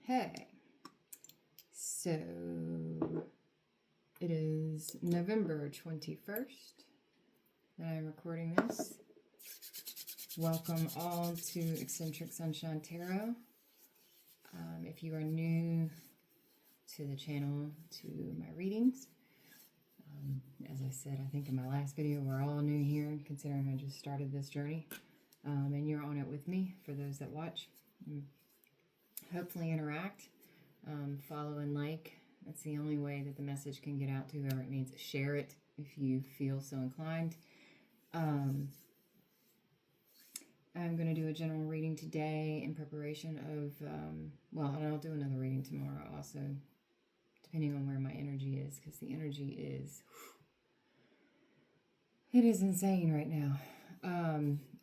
Hey, so it is November 21st that I'm recording this. Welcome all to Eccentric Sunshine Tarot. If you are new to the channel, to my readings, as I said, I think in my last video, we're all new here, considering I just started this journey, and you're on it with me for those that watch. Hopefully interact, follow and like. That's the only way that the message can get out to whoever it needs. Share it if you feel so inclined. I'm going to do a general reading today in preparation of, and I'll do another reading tomorrow also, depending on where my energy is, because the energy is, it is insane right now.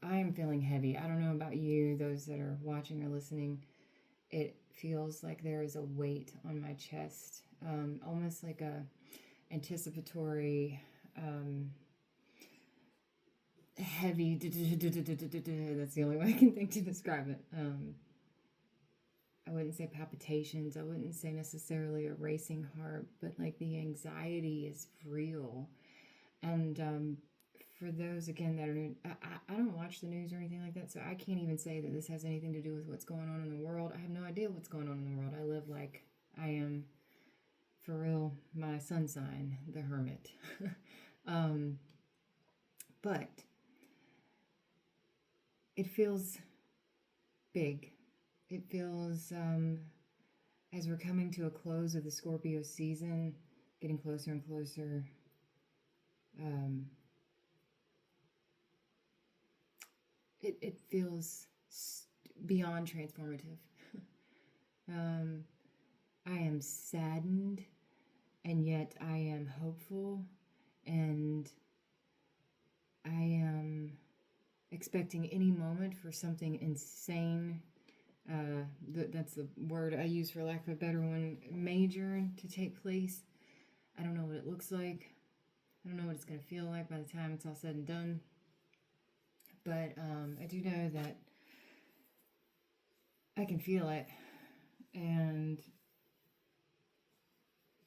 I am feeling heavy. I don't know about you, those that are watching or listening. It feels like there is a weight on my chest, almost like a anticipatory, heavy, that's the only way I can think to describe it. I wouldn't say palpitations, I wouldn't say necessarily a racing heart, but like the anxiety is real. And for those, again, that are new, I don't watch the news or anything like that, so I can't even say that this has anything to do with what's going on in the world. I have no idea what's going on in the world. I live like I am, for real, my sun sign, the hermit. But it feels big. It feels, as we're coming to a close of the Scorpio season, getting closer and closer, it feels beyond transformative. I am saddened, and yet I am hopeful, and I am expecting any moment for something insane. That's the word I use for lack of a better one, major, to take place. I don't know what it looks like. I don't know what it's going to feel like by the time it's all said and done. But I do know that I can feel it, and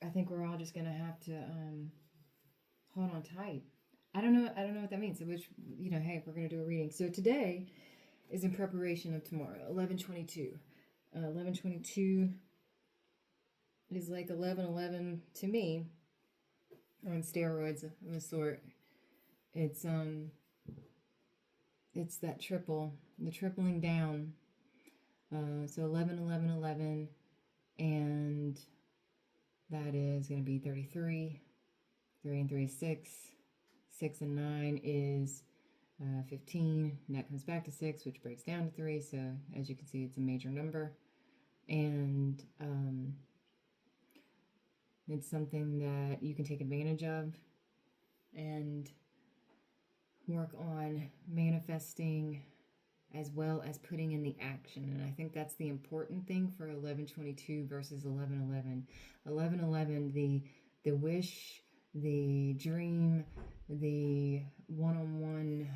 I think we're all just gonna have to hold on tight. I don't know what that means. Which, hey, if we're gonna do a reading. So today is in preparation of tomorrow, 11/22. 11/22 is like 11/11 to me, on steroids of a sort. It's that triple, the tripling down. So 11/11/11, and that is going to be 33. 3 and 3 is 6. 6 and 9 is 15. And that comes back to 6, which breaks down to 3. So as you can see, it's a major number. And it's something that you can take advantage of and work on manifesting, as well as putting in the action. And I think that's the important thing for 11/22 versus 11/11. 11/11, the wish, the dream, the one-on-one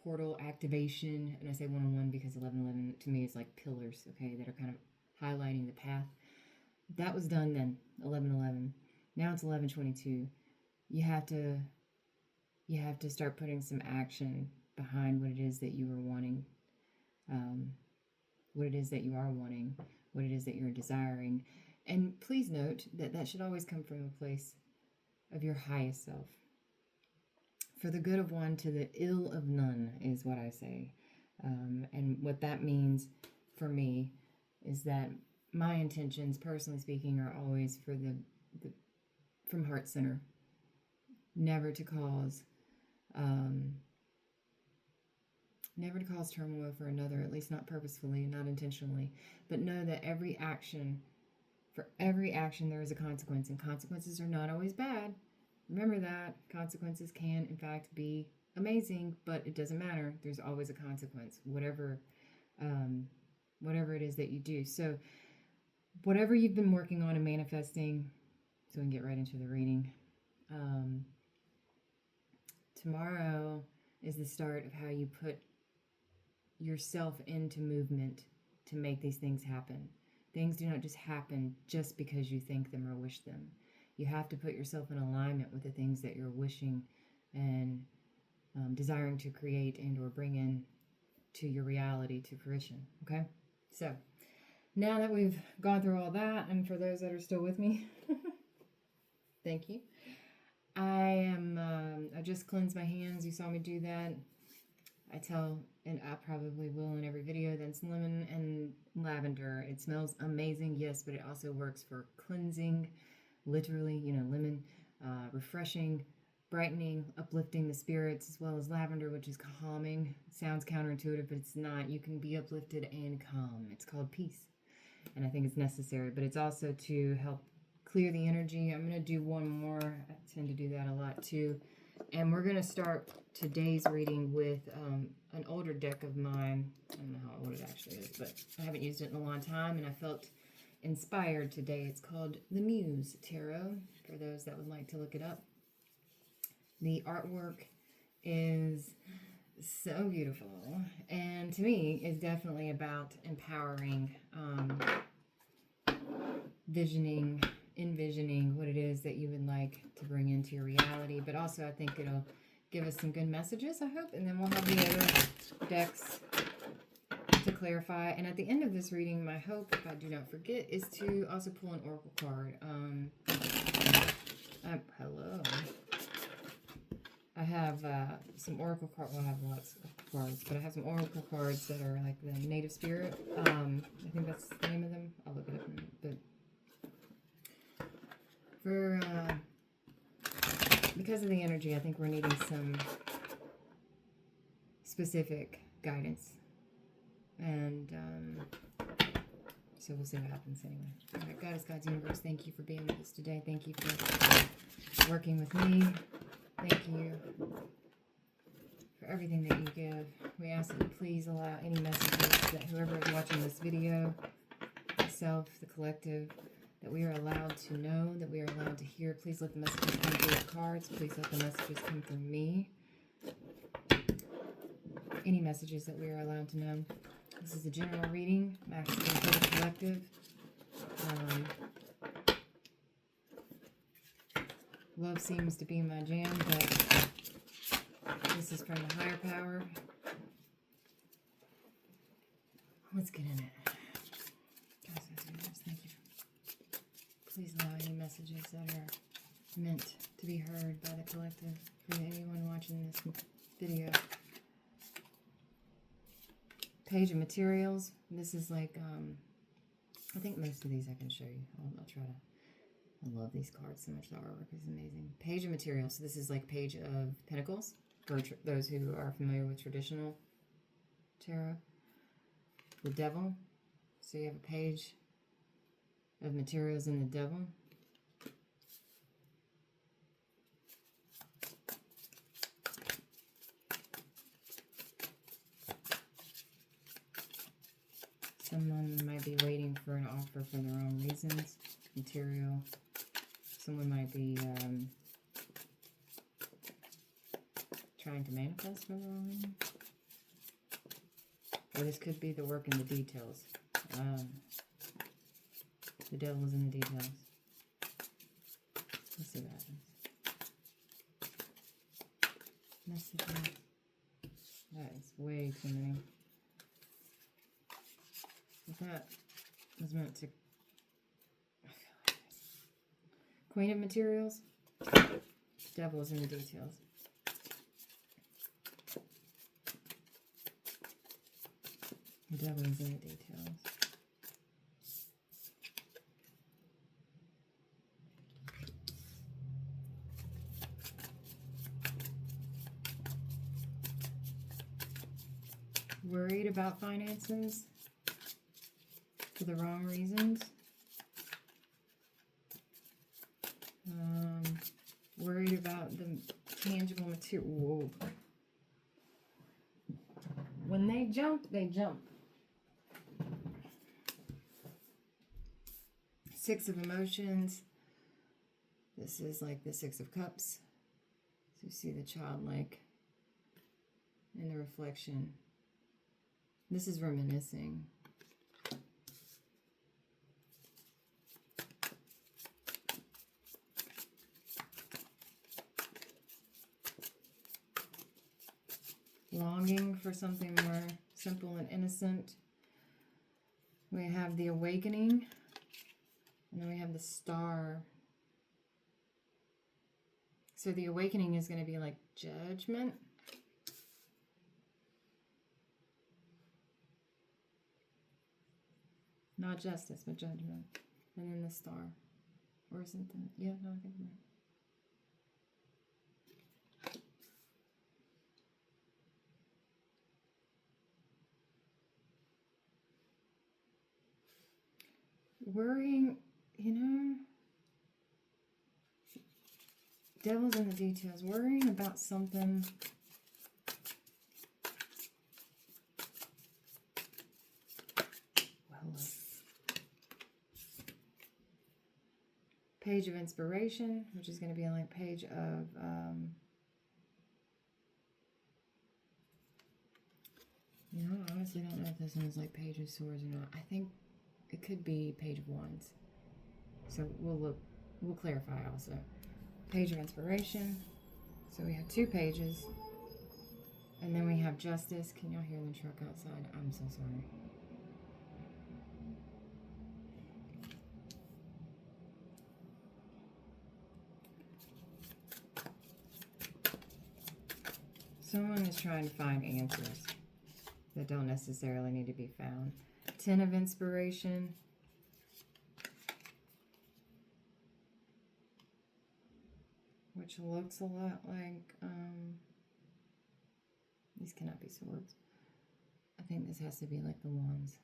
portal activation. And I say one-on-one because 11/11 to me is like pillars, okay, that are kind of highlighting the path. That was done then, 11/11. Now it's 11/22. You have to start putting some action behind what it is that you are wanting, what it is that you are wanting, what it is that you're desiring. And please note that that should always come from a place of your highest self. For the good of one to the ill of none is what I say. And what that means for me is that my intentions, personally speaking, are always for the from heart center. Never to cause turmoil for another, at least not purposefully, not intentionally. But know that for every action there is a consequence, and consequences are not always bad. Remember that. Consequences can, in fact, be amazing, but it doesn't matter. There's always a consequence, whatever it is that you do. So whatever you've been working on and manifesting, so we can get right into the reading. Tomorrow is the start of how you put yourself into movement to make these things happen. Things do not just happen just because you think them or wish them. You have to put yourself in alignment with the things that you're wishing and desiring to create and or bring in to your reality to fruition. Okay? So, now that we've gone through all that, and for those that are still with me, thank you. I just cleansed my hands. You saw me do that. I tell, and I probably will in every video, that's lemon and lavender. It smells amazing, yes, but it also works for cleansing, literally, lemon, refreshing, brightening, uplifting the spirits, as well as lavender, which is calming. It sounds counterintuitive, but it's not. You can be uplifted and calm. It's called peace, and I think it's necessary, but it's also to help clear the energy. I'm going to do one more. I tend to do that a lot too. And we're going to start today's reading with an older deck of mine. I don't know how old it actually is, but I haven't used it in a long time, and I felt inspired today. It's called the Muse Tarot, for those that would like to look it up. The artwork is so beautiful, and to me, is definitely about empowering, envisioning what it is that you would like to bring into your reality, but also I think it'll give us some good messages, I hope, and then we'll have the other decks to clarify. And at the end of this reading, my hope, if I do not forget, is to also pull an oracle card. Hello. I have some oracle cards. Well, I have lots of cards, but I have some oracle cards that are like the native spirit. I think that's the name of them. I'll look it up in a minute. But for because of the energy, I think we're needing some specific guidance, and so we'll see what happens anyway. All right, Goddess, God's universe, thank you for being with us today. Thank you for working with me. Thank you for everything that you give. We ask that you please allow any messages that whoever is watching this video, myself, the collective, that we are allowed to know, that we are allowed to hear. Please let the messages come through the cards. Please let the messages come through me. Any messages that we are allowed to know. This is a general reading. I'm asking for the collective. Love seems to be my jam, but this is from the higher power. Let's get in it. Thank you. Please allow any messages that are meant to be heard by the collective for anyone watching this video. Page of materials. This is like, I think most of these I can show you. I'll try to. I love these cards so much. The artwork is amazing. Page of materials. So this is like Page of Pentacles for those who are familiar with traditional tarot. The Devil. So you have a page of materials in the Devil. Someone might be waiting for an offer for the wrong reasons. Material. Someone might be trying to manifest for the wrong reason. Or this could be the work in the details. The devil's in the details. Let's see what happens. Messages. That is way too many. That was meant to. Queen of materials. Devil's in the details. The devil is in the details. Worried about finances for the wrong reasons. Worried about the tangible material. Whoa. When they jump, they jump. Six of emotions. This is like the Six of Cups. So you see the childlike in the reflection. This is reminiscing. longing for something more simple and innocent. We have the awakening, and then we have the star. So the awakening is going to be like judgment. Not justice, but judgment. And then the star. Or isn't that? Yeah, no, I think I'm right. Worrying, you know, devil's in the details. Worrying about something. Page of inspiration, which is going to be like page of you know, I honestly don't know if this one is like page of swords or not. I think it could be page of wands. So we'll clarify also. Page of inspiration. So we have 2 pages. And then we have justice. Can y'all hear the truck outside? I'm so sorry. Someone is trying to find answers that don't necessarily need to be found. 10 of inspiration. Which looks a lot like, these cannot be swords. I think this has to be like the wands.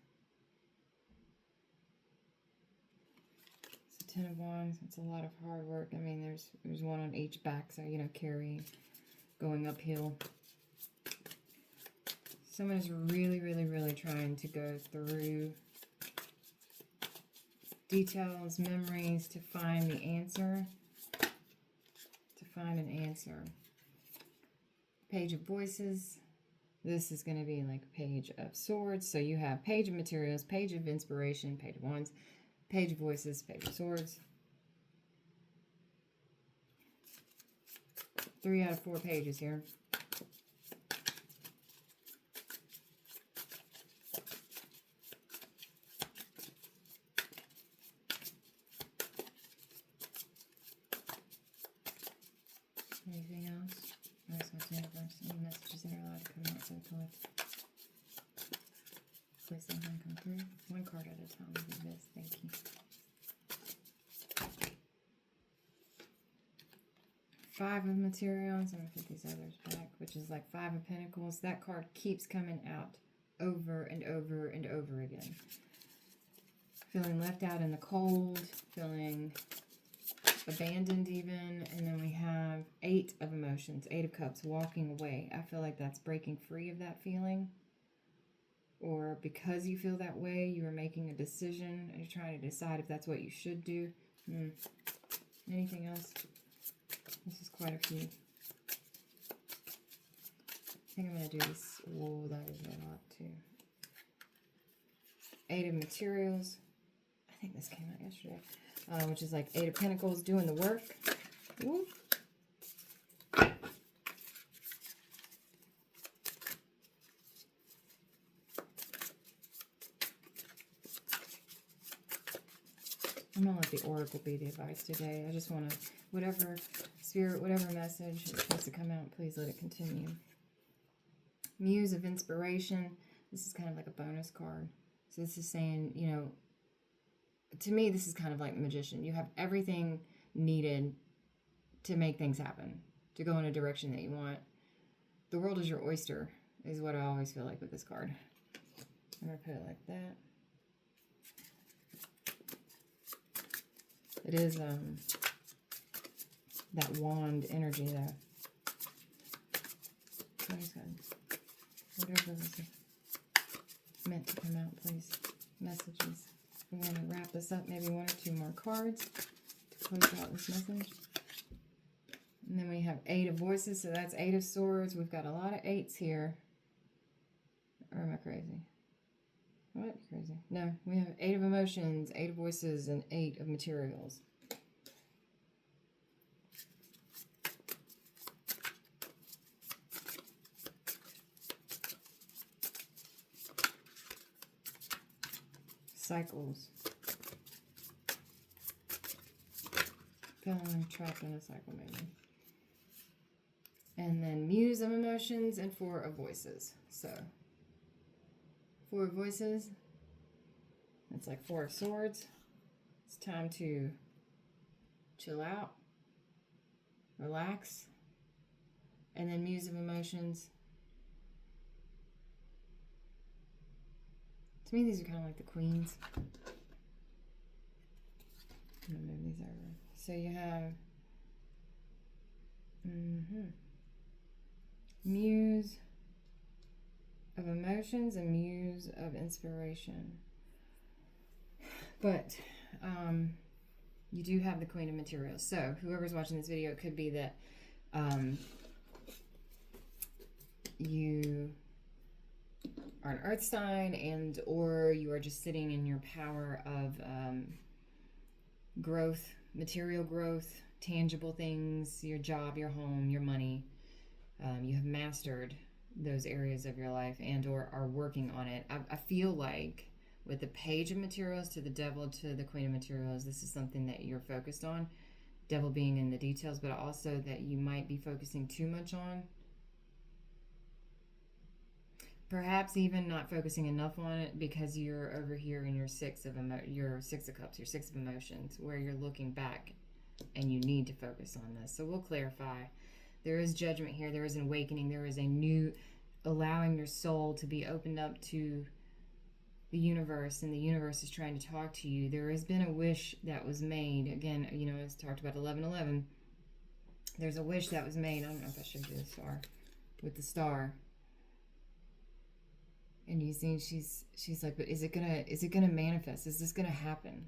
So 10 of wands, it's a lot of hard work. I mean, there's one on each back, so, you know, carrying, going uphill. Someone is really, really, really trying to go through details, memories to find the answer. To find an answer. Page of voices. This is going to be like page of swords. So you have page of materials, page of inspiration, page of wands, page of voices, page of swords. 3 out of 4 pages here. Anything else? Any messages that are allowed to come out so collective. Please let them come through. 1 card at a time will be best. Thank you. 5 of materials. I'm going to put these others back, which is like 5 of pentacles. That card keeps coming out over and over and over again. Feeling left out in the cold. Feeling abandoned even. And then we have 8 of emotions, 8 of cups, walking away. I feel like that's breaking free of that feeling, or because you feel that way, you are making a decision and you're trying to decide if that's what you should do. Anything else? This is quite a few. I think I'm going to do this. Whoa, that is a lot too. 8 of materials. I think this came out yesterday. Which is like 8 of pentacles, doing the work. Ooh. I'm going to let the oracle be the advice today. I just want to, whatever spirit, whatever message is supposed to come out, please let it continue. Muse of inspiration. This is kind of like a bonus card. So this is saying, you know, to me, this is kind of like the magician. You have everything needed to make things happen, to go in a direction that you want. The world is your oyster, is what I always feel like with this card. I'm going to put it like that. It is that wand energy there. Whatever was meant to come out, please. Messages. We want to wrap this up, maybe 1 or 2 more cards to close out this message. And then we have 8 of voices, so that's 8 of swords. We've got a lot of 8s here. Or am I crazy? What? Crazy. No, we have 8 of emotions, 8 of voices, and 8 of materials. cycles. Feeling trapped in a cycle, maybe. And then Muse of Emotions and Four of Voices. So, Four of Voices. It's like Four of Swords. It's time to chill out, relax. And then Muse of Emotions. To me, these are kind of like the queens. I'm going to move these over. So you have Muse of Emotions and Muse of Inspiration. But you do have the Queen of Materials. So whoever's watching this video, it could be that you are an earth sign, and or you are just sitting in your power of growth, material growth, tangible things, your job, your home, your money. You have mastered those areas of your life and or are working on it. I feel like with the Page of Materials to the Devil to the Queen of Materials, this is something that you're focused on. Devil being in the details, but also that you might be focusing too much on. Perhaps even not focusing enough on it because you're over here in your Six of Cups, your Six of Emotions, where you're looking back and you need to focus on this. So we'll clarify. There is judgment here. There is an awakening. There is a new allowing your soul to be opened up to the universe, and the universe is trying to talk to you. There has been a wish that was made. Again, you know, as talked about 11:11. There's a wish that was made. I don't know if I should do the star. With the star. And you see, she's like, but is it gonna manifest? Is this gonna happen?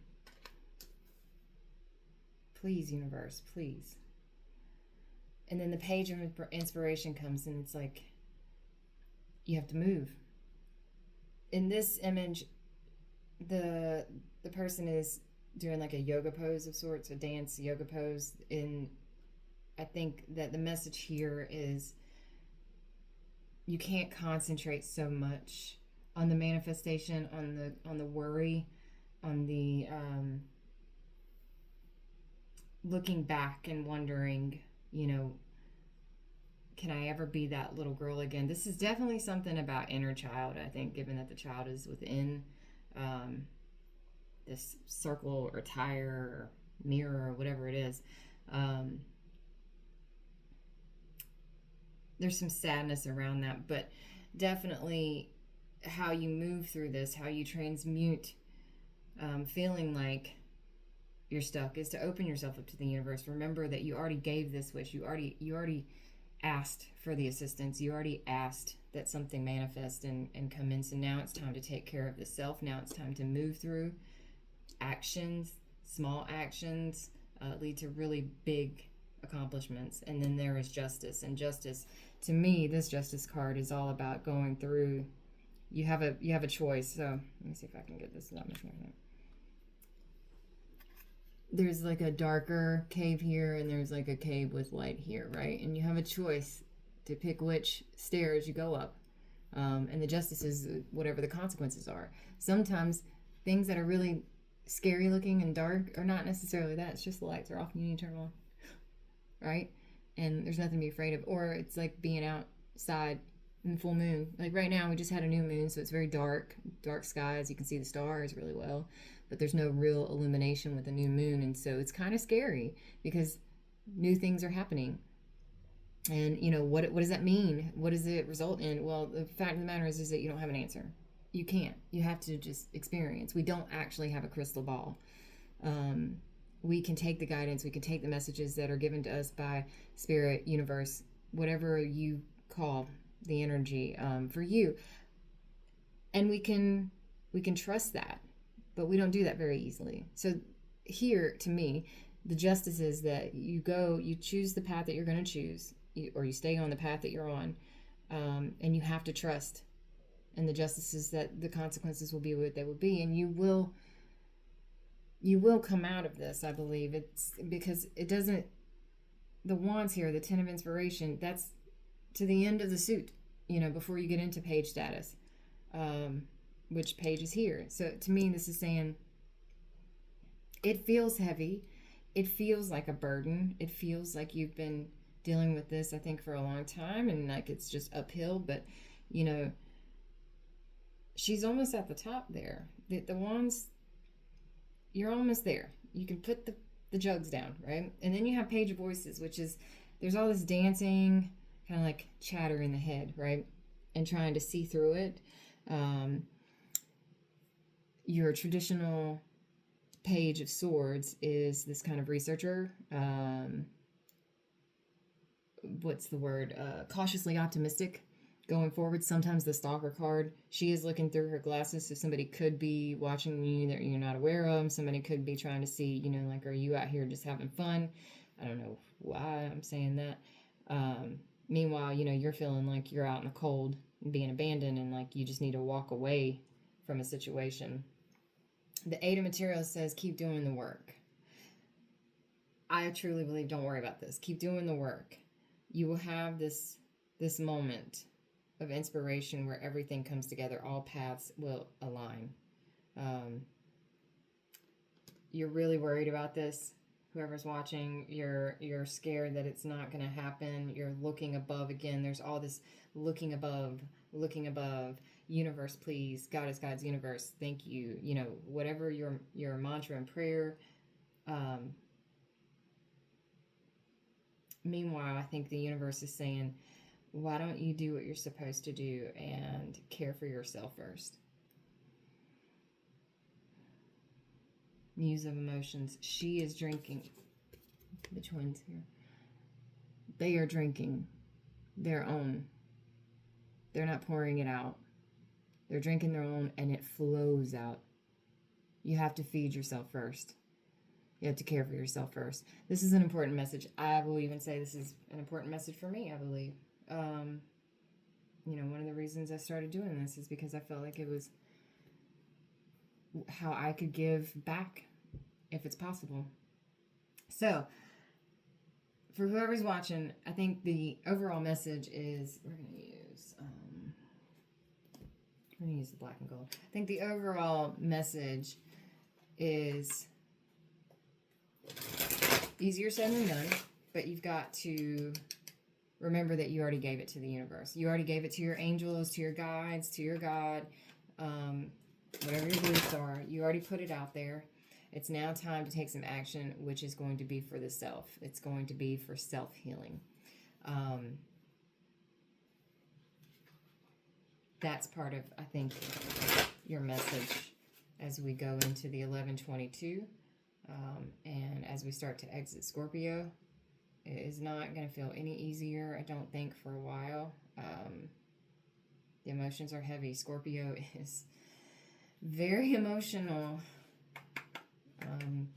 Please, universe, please. And then the Page of Inspiration comes, and it's like you have to move. In this image, the person is doing like a yoga pose of sorts, a dance yoga pose. I think that the message here is you can't concentrate so much on the manifestation, on the worry, on the looking back and wondering, you know, can I ever be that little girl again? This is definitely something about inner child, I think, given that the child is within this circle or tire or mirror or whatever it is. There's some sadness around that, but definitely how you move through this, how you transmute feeling like you're stuck, is to open yourself up to the universe. Remember that you already gave this wish. You already asked for the assistance. You already asked that something manifest and come in. So now it's time to take care of the self. Now it's time to move through actions, small actions lead to really big accomplishments. And then there is justice. And justice, to me, this justice card is all about going through. You have a choice. So let me see if I can get this without missing anything. There's like a darker cave here, and there's like a cave with light here, right? And you have a choice to pick which stairs you go up. And the justice is whatever the consequences are. Sometimes things that are really scary looking and dark are not necessarily that. It's just the lights are off and you need to turn them on, right? And there's nothing to be afraid of. Or it's like being outside in full moon. Like right now, we just had a new moon, so it's very dark skies. You can see the stars really well, but there's no real illumination with a new moon, and so it's kind of scary because new things are happening. And you know, what does that mean? What does it result in? Well, the fact of the matter is that you don't have an answer. You can't. You have to just experience. We don't actually have a crystal ball. We can take the guidance, we can take the messages that are given to us by spirit, universe, whatever you call the energy for you, and we can trust that, but we don't do that very easily. So here, to me, the justice is that you choose the path that you're going to choose, or you stay on the path that you're on, and you have to trust. And the justice is that the consequences will be what they will be, and you will come out of this. I believe it's because it doesn't. The wands here, the 10 of Inspiration, that's to the end of the suit, you know, before you get into page status. which page is here. So to me, this is saying it feels heavy. It feels like a burden. It feels like you've been dealing with this, I think, for a long time, and like it's just uphill. But, you know, she's almost at the top there. The wands, you're almost there. You can put the jugs down, right? And then you have Page of Voices, which is, there's all this dancing, kind of like chatter in the head, right? And trying to see through it. Your traditional Page of Swords is this kind of researcher. What's the word? Cautiously optimistic going forward. Sometimes the Stalker card, she is looking through her glasses, so somebody could be watching you that you're not aware of. Somebody could be trying to see, you know, like, are you out here just having fun? I don't know why I'm saying that. Meanwhile, you know, you're feeling like you're out in the cold and being abandoned, and like you just need to walk away from a situation. The Eight of Materials says keep doing the work. I truly believe, don't worry about this. Keep doing the work. You will have this moment of inspiration where everything comes together. All paths will align. You're really worried about this. Whoever's watching, you're scared that it's not going to happen. You're looking above again. There's all this looking above. Universe, please. God is God's universe. Thank you. You know, whatever your mantra and prayer. Meanwhile, I think the universe is saying, why don't you do what you're supposed to do and care for yourself first? Muse of Emotions. She is drinking. The twins here. They are drinking their own. They're not pouring it out. They're drinking their own, and it flows out. You have to feed yourself first. You have to care for yourself first. This is an important message. I will even say this is an important message for me, I believe. You know, one of the reasons I started doing this is because I felt like it was how I could give back if it's possible. So, for whoever's watching, I think the overall message is, we're going to use the black and gold. I think the overall message is easier said than done, but you've got to remember that you already gave it to the universe. You already gave it to your angels, to your guides, to your God, whatever your beliefs are. You already put it out there. It's now time to take some action, which is going to be for the self. It's going to be for self-healing. That's part of, I think, your message as we go into the 11/22. And as we start to exit Scorpio, it is not going to feel any easier, I don't think, for a while. The emotions are heavy. Scorpio is very emotional. And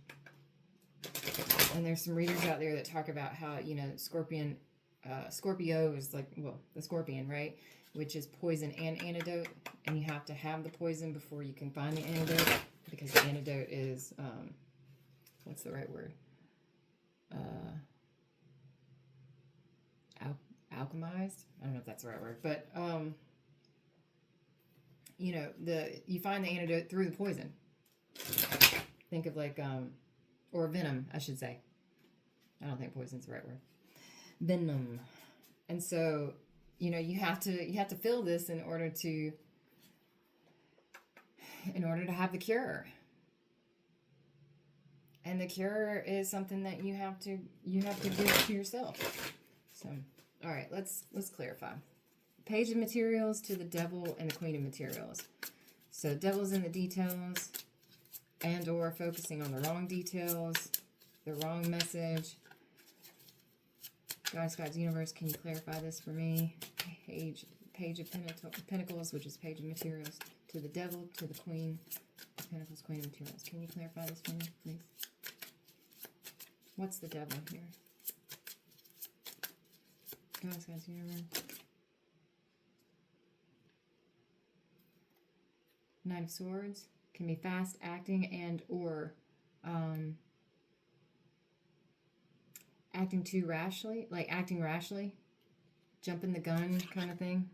there's some readers out there that talk about how, you know, Scorpio is like, well, the scorpion, right? Which is poison and antidote. And you have to have the poison before you can find the antidote, because the antidote is, what's the right word? Alchemized? I don't know if that's the right word. But, you know, you find the antidote through the poison. Think of like, or venom, I should say. I don't think poison's the right word. Venom. And so, you know, you have to feel this in order to have the cure. And the cure is something that you have to give to yourself. So, all right, let's clarify. Page of Materials to the Devil and the Queen of Materials. So, Devil's in the details, and or focusing on the wrong details, the wrong message. God's Universe, can you clarify this for me? Page of Pentacles, which is Page of Materials, to the Devil, to the Queen of Pentacles, Queen of Materials. Can you clarify this for me, please? What's the Devil here? God's Universe. Knight of Swords can be fast acting and or acting too rashly, like acting rashly, jumping the gun kind of thing.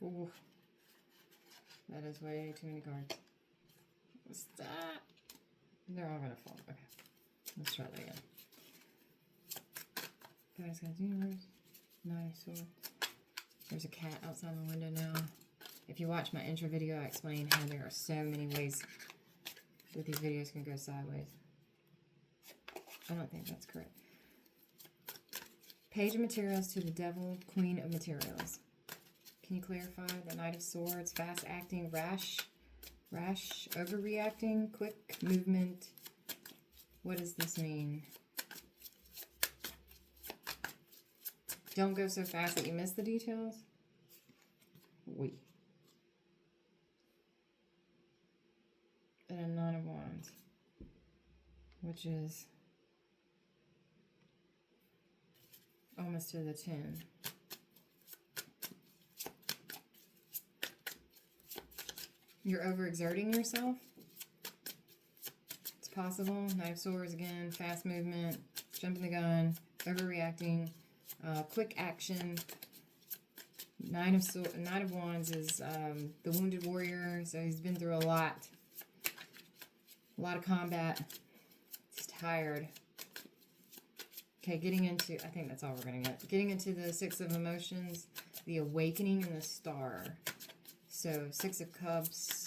Ooh. That is way too many cards. Stop. They're all gonna fall. Okay. Let's try that again. Guys, universe. Nice. There's a cat outside my window now. If you watch my intro video, I explain how there are so many ways that these videos can go sideways. I don't think that's correct. Page of Materials to the Devil, Queen of Materials. Can you clarify? The Knight of Swords, fast acting, rash, overreacting, quick movement. What does this mean? Don't go so fast that you miss the details. And a Nine of Wands, which is almost to the 10. You're overexerting yourself. It's possible. Knight of Swords again, fast movement, jumping the gun, overreacting, quick action. Nine of Wands is the wounded warrior, so he's been through a lot of combat. He's tired. Okay, getting into, I think that's all we're going to get. Getting into the Six of Emotions, the Awakening, and the Star. So, Six of Cups,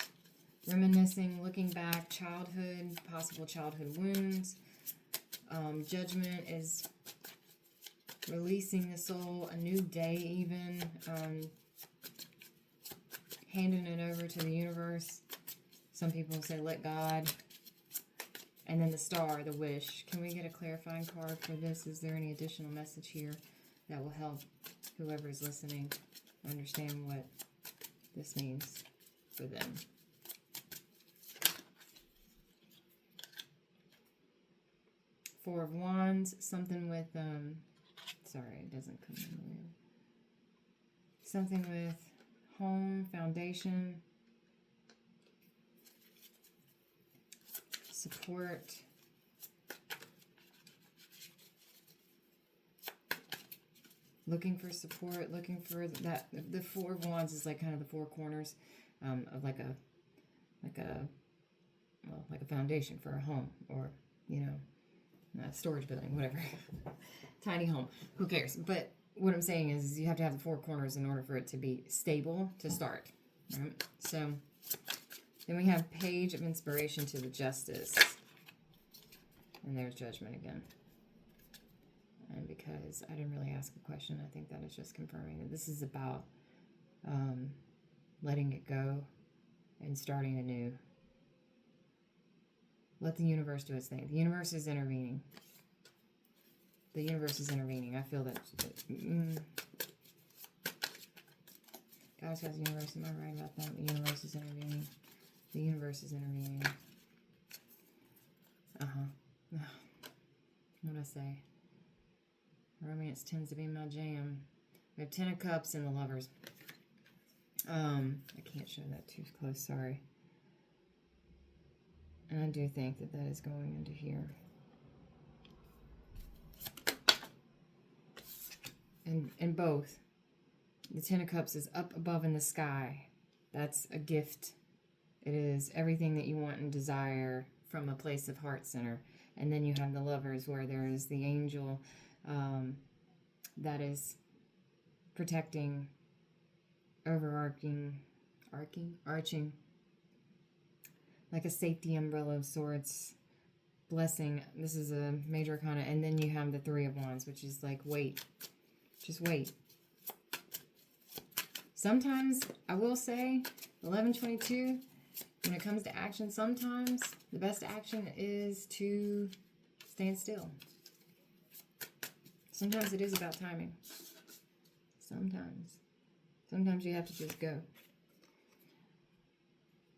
reminiscing, looking back, childhood, possible childhood wounds. Judgment is releasing the soul, a new day even, handing it over to the universe. Some people say let God. And then the Star, the Wish. Can we get a clarifying card for this? Is there any additional message here that will help whoever is listening understand what this means for them? Four of Wands, something with, sorry, it doesn't come in the way. Something with home, foundation, support, looking for support, looking for that. The Four of Wands is like kind of the four corners of like a foundation for a home, or a storage building, whatever. Tiny home, who cares? But what I'm saying is you have to have the four corners in order for it to be stable to start, right? So then we have Page of Inspiration to the Justice. And there's Judgment again. And because I didn't really ask a question, I think that is just confirming that this is about letting it go and starting anew. Let the universe do its thing. The universe is intervening. The universe is intervening. I feel that. Gosh, the universe. Am I right about that? The universe is intervening. The universe is intervening. What did I say? Romance tends to be my jam. We have Ten of Cups and the Lovers. I can't show that too close, sorry. And I do think that that is going into here. And both. The Ten of Cups is up above in the sky. That's a gift. It is everything that you want and desire from a place of heart center. And then you have the Lovers, where there is the angel that is protecting, arching, like a safety umbrella of sorts, blessing. This is a major arcana. And then you have the Three of Wands, which is like, wait. Just wait. Sometimes, I will say, 11/22, when it comes to action, sometimes the best action is to stand still. Sometimes it is about timing. Sometimes. Sometimes you have to just go.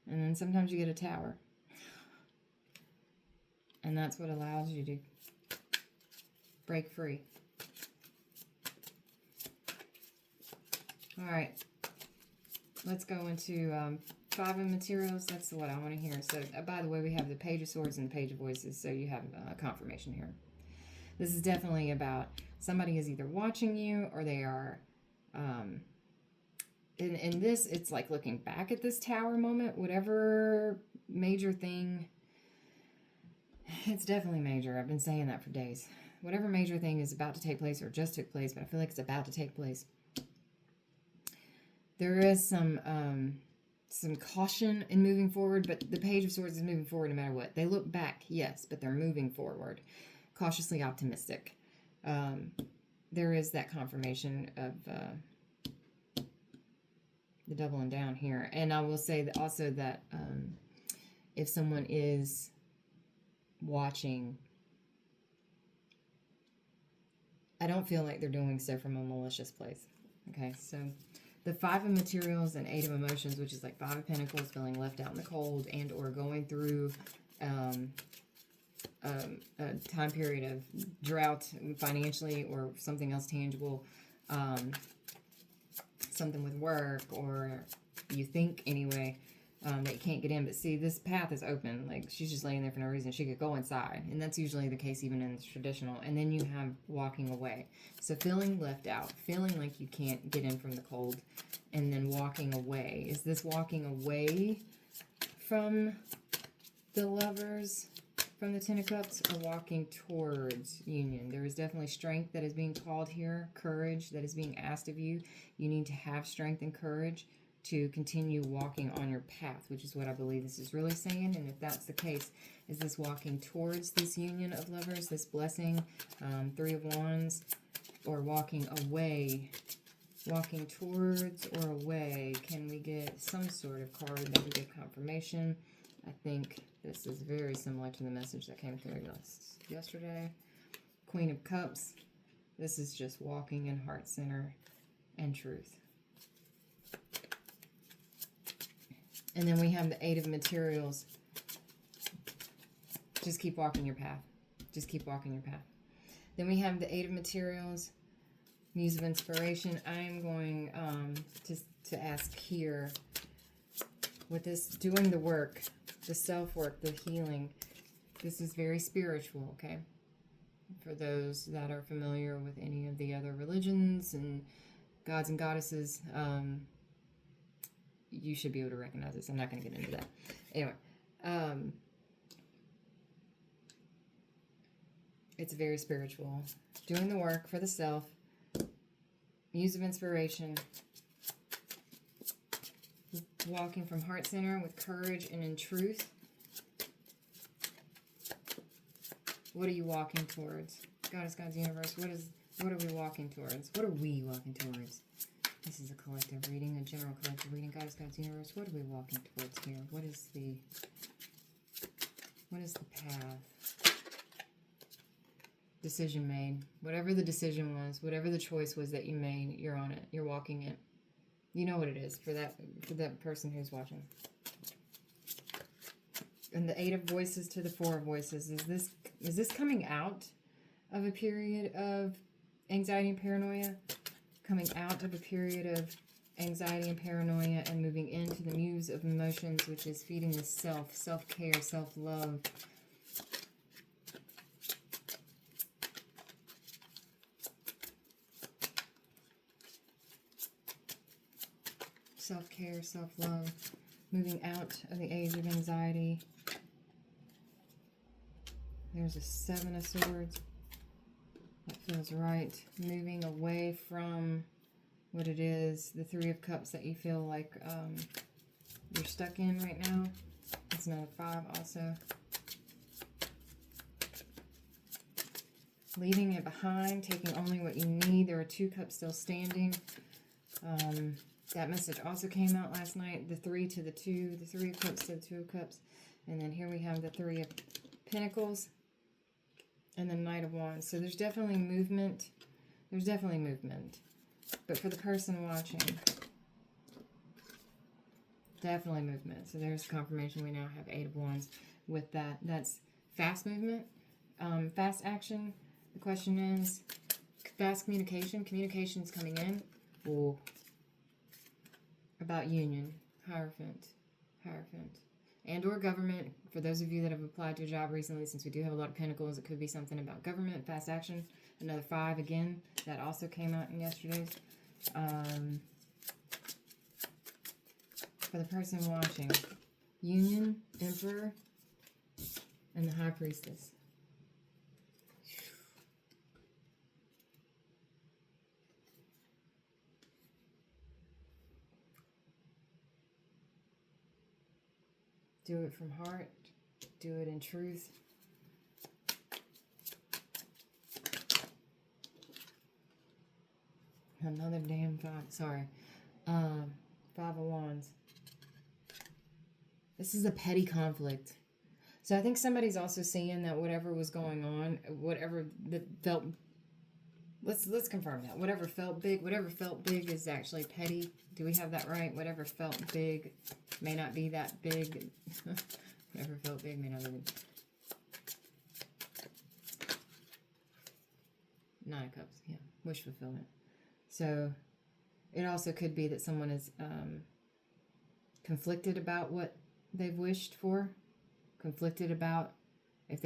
And then sometimes you get a tower. And that's what allows you to break free. All right. Let's go into Five of Materials. That's what I want to hear. So, by the way, we have the Page of Swords and the Page of Voices, so you have confirmation here. This is definitely about somebody is either watching you or they are in this, it's like looking back at this Tower moment, whatever major thing, it's definitely major. I've been saying that for days. Whatever major thing is about to take place or just took place, but I feel like it's about to take place. There is some caution in moving forward, but the Page of Swords is moving forward no matter what. They look back, yes, but they're moving forward. Cautiously optimistic. There is that confirmation of the doubling down here. And I will say that also that if someone is watching, I don't feel like they're doing so from a malicious place. Okay, so the Five of Materials and Eight of Emotions, which is like Five of Pentacles, feeling left out in the cold and or going through a time period of drought financially or something else tangible, something with work, or you think anyway that you can't get in. But see, this path is open. Like, she's just laying there for no reason. She could go inside, and that's usually the case even in the traditional. And then you have walking away. So feeling left out, feeling like you can't get in from the cold, and then walking away. Is this walking away from the Lovers, from the Ten of Cups, or walking towards union? There is definitely strength that is being called here, courage that is being asked of you. You need to have strength and courage to continue walking on your path, which is what I believe this is really saying. And if that's the case, is this walking towards this union of lovers, this blessing, Three of Wands, or walking away, walking towards or away? Can we get some sort of card that can give confirmation? I think this is very similar to the message that came through yesterday. Queen of Cups. This is just walking in heart center and truth. And then we have the Eight of Materials. Just keep walking your path. Just keep walking your path. Then we have the Eight of Materials, Muse of Inspiration. I'm going to ask here, with this doing the work, the self-work, the healing, this is very spiritual, okay? For those that are familiar with any of the other religions and gods and goddesses, you should be able to recognize this. I'm not going to get into that. Anyway, it's very spiritual. Doing the work for the self, Muse of Inspiration, walking from heart center with courage and in truth. What are you walking towards? Goddess, God's universe, what are we walking towards? What are we walking towards? This is a collective reading, a general collective reading. Goddess, God's universe, what are we walking towards here? What is the path? Decision made. Whatever the decision was, whatever the choice was that you made, you're on it. You're walking it. You know what it is for that person who's watching. And the Eight of Voices to the Four of Voices. Is this coming out of a period of anxiety and paranoia? Coming out of a period of anxiety and paranoia and moving into the Muse of Emotions, which is feeding the self, self-care, self-love. Self-care, self-love. Moving out of the age of anxiety. There's a Seven of Swords. That feels right. Moving away from what it is, the Three of Cups that you feel like you're stuck in right now. It's another Five also. Leaving it behind, taking only what you need. There are Two Cups still standing. That message also came out last night. The Three to the Two, the Three of Cups to the Two of Cups. And then here we have the Three of Pentacles. And the Knight of Wands. So there's definitely movement. There's definitely movement. But for the person watching, definitely movement. So there's confirmation. We now have Eight of Wands with that. That's fast movement, fast action. The question is, fast communication. Communication's coming in. Ooh. About union. Hierophant. Hierophant. And or government. For those of you that have applied to a job recently, since we do have a lot of pentacles, it could be something about government, fast action. Another Five again. That also came out in yesterday's. For the person watching, Union, Emperor, and the High Priestess. Do it from heart. Do it in truth. Another damn five. Sorry. Five of Wands. This is a petty conflict. So I think somebody's also seeing that whatever was going on, whatever that felt, let's confirm that. Whatever felt big is actually petty. Do we have that right? Whatever felt big may not be that big. Whatever felt big may not be. Nine of Cups, yeah. Wish fulfillment. So it also could be that someone is conflicted about what they've wished for, conflicted about if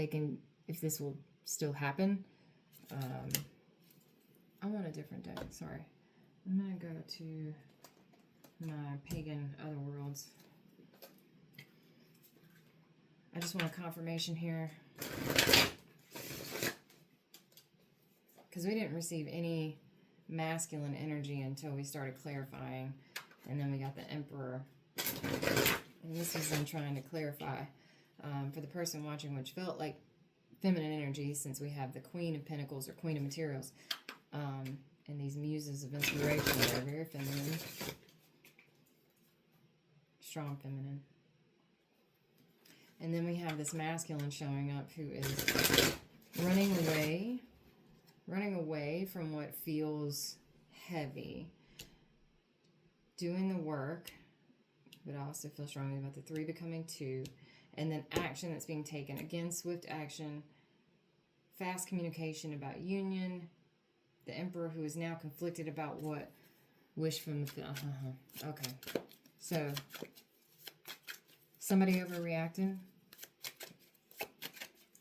this will still happen. I want a different deck. Sorry, I'm gonna go to my pagan other worlds. I just want a confirmation here because we didn't receive any masculine energy until we started clarifying, and then we got the Emperor, and this was them trying to clarify for the person watching, which felt like feminine energy, since we have the Queen of Pentacles or Queen of Materials, and these muses of inspiration that are very feminine, strong feminine. And then we have this masculine showing up who is running away from what feels heavy, doing the work, but I also feel strongly about the 3 becoming 2, and then action that's being taken. Again, swift action, fast communication about union, the Emperor who is now conflicted about what wish from the... Okay, so somebody overreacted.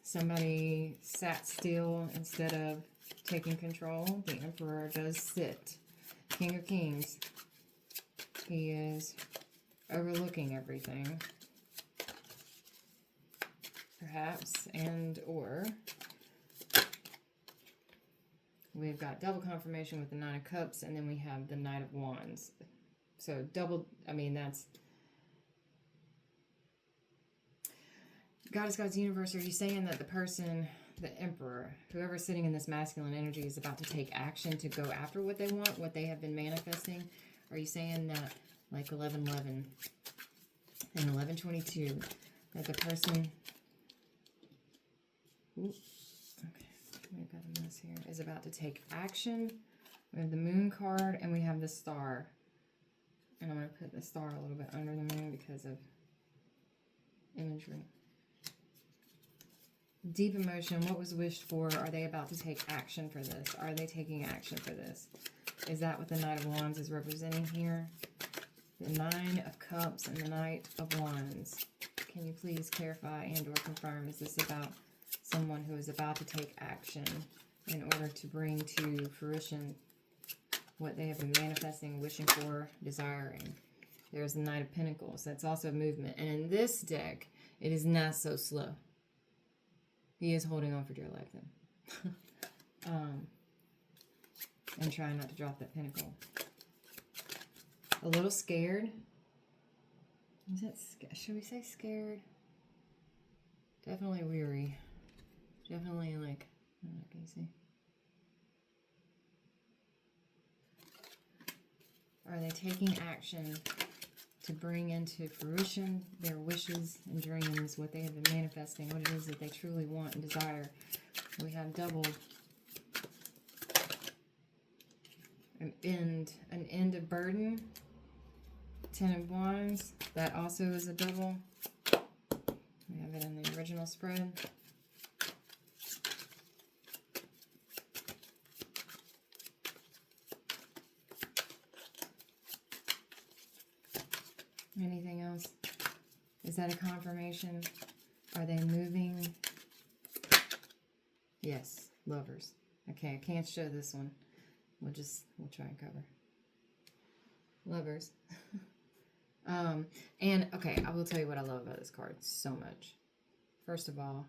Somebody sat still instead of taking control. The Emperor does sit. King of Kings. He is overlooking everything. Perhaps, and or we've got double confirmation with the Nine of Cups, and then we have the Knight of Wands. So double, I mean, that's Goddess, God's universe. Are you saying that the person, the Emperor, whoever's sitting in this masculine energy, is about to take action to go after what they want, what they have been manifesting? Are you saying that, like 11:11 and 11:22, that the person... Ooh, okay, we've got a mess here. Is about to take action. We have the Moon card, and we have the Star. And I'm going to put the Star a little bit under the Moon because of imagery. Deep emotion, what was wished for? Are they about to take action for this? Are they taking action for this? Is that what the Knight of Wands is representing here? The Nine of Cups and the Knight of Wands. Can you please clarify and or confirm? Is this about someone who is about to take action in order to bring to fruition what they have been manifesting, wishing for, desiring? There's the Knight of Pentacles. That's also movement. And in this deck, it is not so slow. He is holding on for dear life then. And trying not to drop that pentacle. A little scared. Is that, should we say scared? Definitely weary. Definitely like, I don't know, can you see? Are they taking action to bring into fruition their wishes and dreams, what they have been manifesting, what it is that they truly want and desire? We have double. An end of burden. 10 of Wands. That also is a double. We have it in the original spread. Anything else? Is that a confirmation? Are they moving? Yes, Lovers. Okay, I can't show this one. We'll try and cover. Lovers. And okay, I will tell you what I love about this card so much. First of all,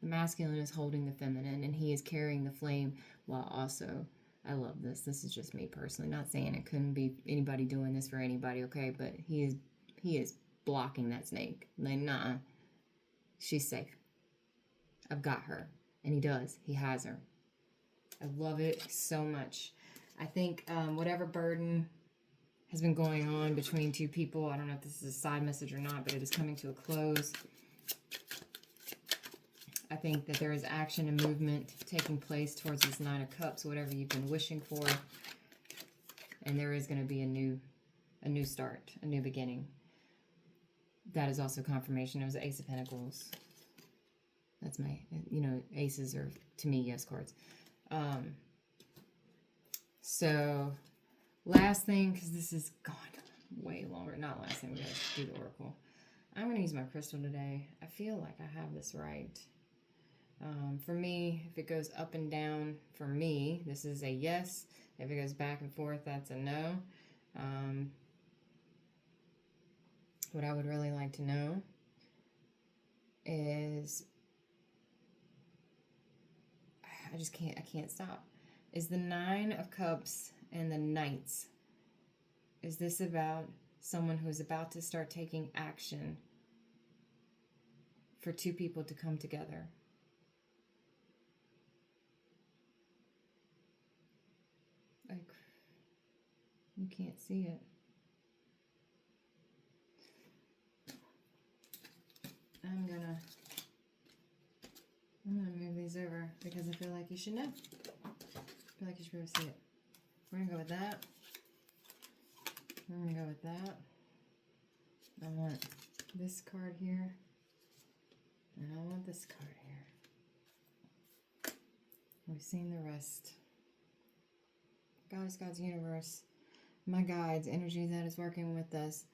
the masculine is holding the feminine and he is carrying the flame while also, I love this. This is just me personally. Not saying it couldn't be anybody doing this for anybody, okay? But he is blocking that snake. Like, nah, she's safe. I've got her. And he does. He has her. I love it so much. I think whatever burden has been going on between two people, I don't know if this is a side message or not, but it is coming to a close. I think that there is action and movement taking place towards this Nine of Cups, whatever you've been wishing for. And there is going to be a new start, a new beginning. That is also confirmation. It was the Ace of Pentacles. That's my, aces are, to me, yes cards. So, last thing, because this is gone way longer. Not last thing, we got to do the Oracle. I'm going to use my crystal today. I feel like I have this right. For me, if it goes up and down, for me, this is a yes. If it goes back and forth, that's a no. What I would really like to know is, I can't stop. Is the Nine of Cups and the Knights, is this about someone who is about to start taking action for two people to come together? Like, you can't see it. I'm gonna move these over because I feel like you should know. I feel like you should be able to see it. We're gonna go with that. We're gonna go with that. I want this card here. And I want this card here. We've seen the rest. God's universe, my guides, energy that is working with us.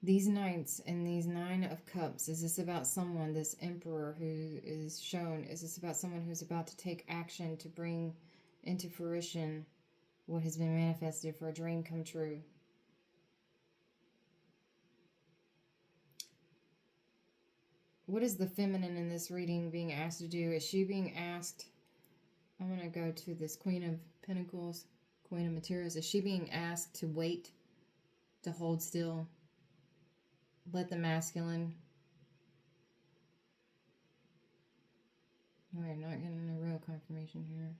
These Knights and these Nine of Cups, is this about someone, this Emperor who is shown, is this about someone who's about to take action to bring into fruition what has been manifested for a dream come true? What is the feminine in this reading being asked to do? Is she being asked, I'm going to go to this Queen of Pentacles, Queen of Materials. Is she being asked to wait, to hold still, let the masculine... We're not getting a real confirmation here.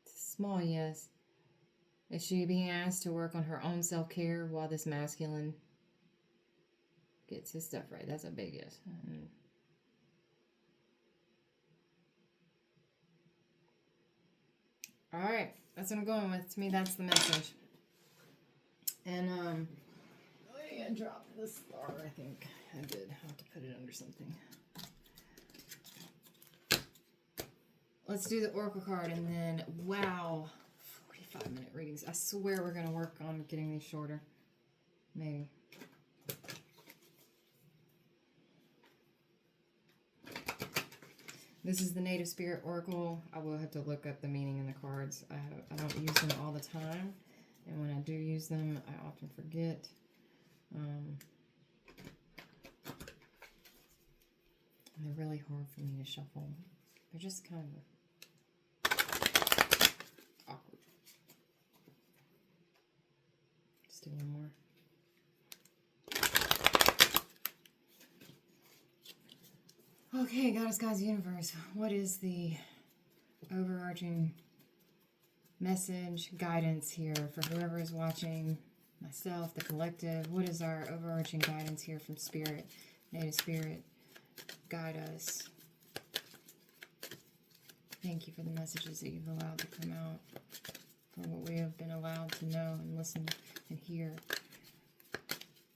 It's a small yes. Is she being asked to work on her own self-care while this masculine gets his stuff right? That's a big yes. All right, that's what I'm going with. To me, that's the message. And I need to drop this star. I think I did. I have to put it under something. Let's do the Oracle card, and then, wow, 45-minute readings. I swear we're going to work on getting these shorter. Maybe. This is the Native Spirit Oracle. I will have to look up the meaning in the cards. I don't use them all the time, and when I do use them, I often forget. And they're really hard for me to shuffle. They're just kind of awkward. Let's do one more. Okay, Goddess, God's universe. What is the overarching message, guidance here for whoever is watching, myself, the collective? What is our overarching guidance here from Spirit, Native Spirit? Guide us. Thank you for the messages that you've allowed to come out, for what we have been allowed to know and listen and hear.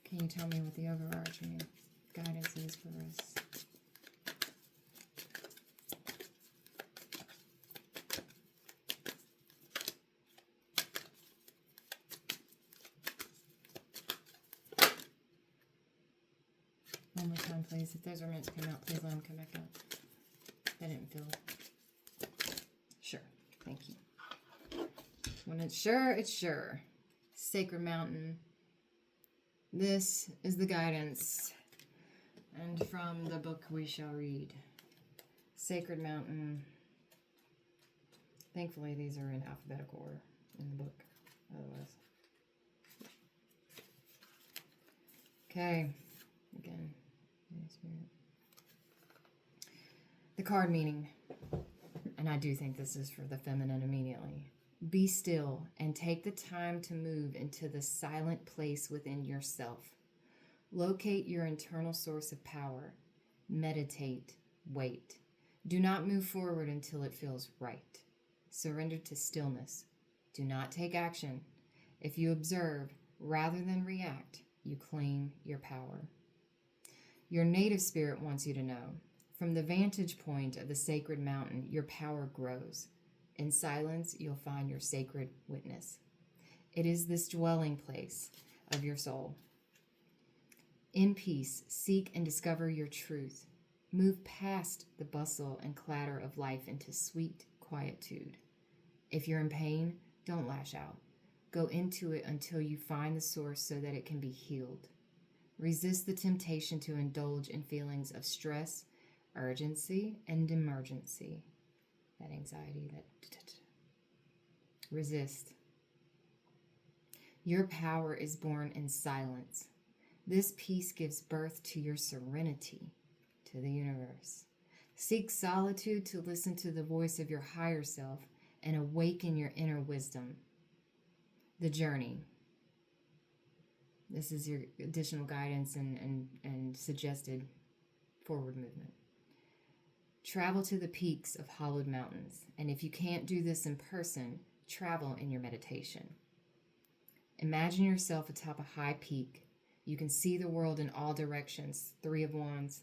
Can you tell me what the overarching guidance is for us? One more time, please. If those are meant to come out, please let them come back out. I didn't feel it. Sure. Thank you. When it's sure, it's sure. Sacred Mountain. This is the guidance. And from the book we shall read. Sacred Mountain. Thankfully, these are in alphabetical order in the book. Otherwise. Okay. Again. The card meaning. And I do think this is for the feminine immediately. Be still and take the time to move into the silent place within yourself. Locate your internal source of power. Meditate. Wait. Do not move forward until it feels right. Surrender to stillness. Do not take action. If you observe rather than react, you claim your power. Your native spirit wants you to know. From the vantage point of the sacred mountain, your power grows. In silence, you'll find your sacred witness. It is this dwelling place of your soul. In peace, seek and discover your truth. Move past the bustle and clatter of life into sweet quietude. If you're in pain, don't lash out. Go into it until you find the source so that it can be healed. Resist the temptation to indulge in feelings of stress, urgency, and emergency. That anxiety, that resist. Your power is born in silence. This peace gives birth to your serenity, to the universe. Seek solitude to listen to the voice of your higher self and awaken your inner wisdom. The journey. This is your additional guidance and suggested forward movement. Travel to the peaks of hollowed mountains, and if you can't do this in person, travel in your meditation. Imagine yourself atop a high peak. You can see the world in all directions. 3 of Wands.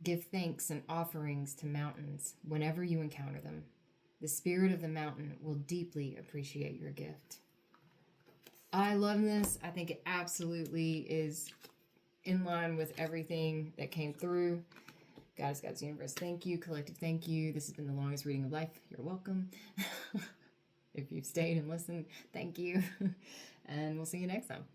Give thanks and offerings to mountains whenever you encounter them. The spirit of the mountain will deeply appreciate your gift. I love this. I think it absolutely is in line with everything that came through. Goddess, God's universe, thank you. Collective, thank you. This has been the longest reading of life. You're welcome. If you've stayed and listened, thank you. And we'll see you next time.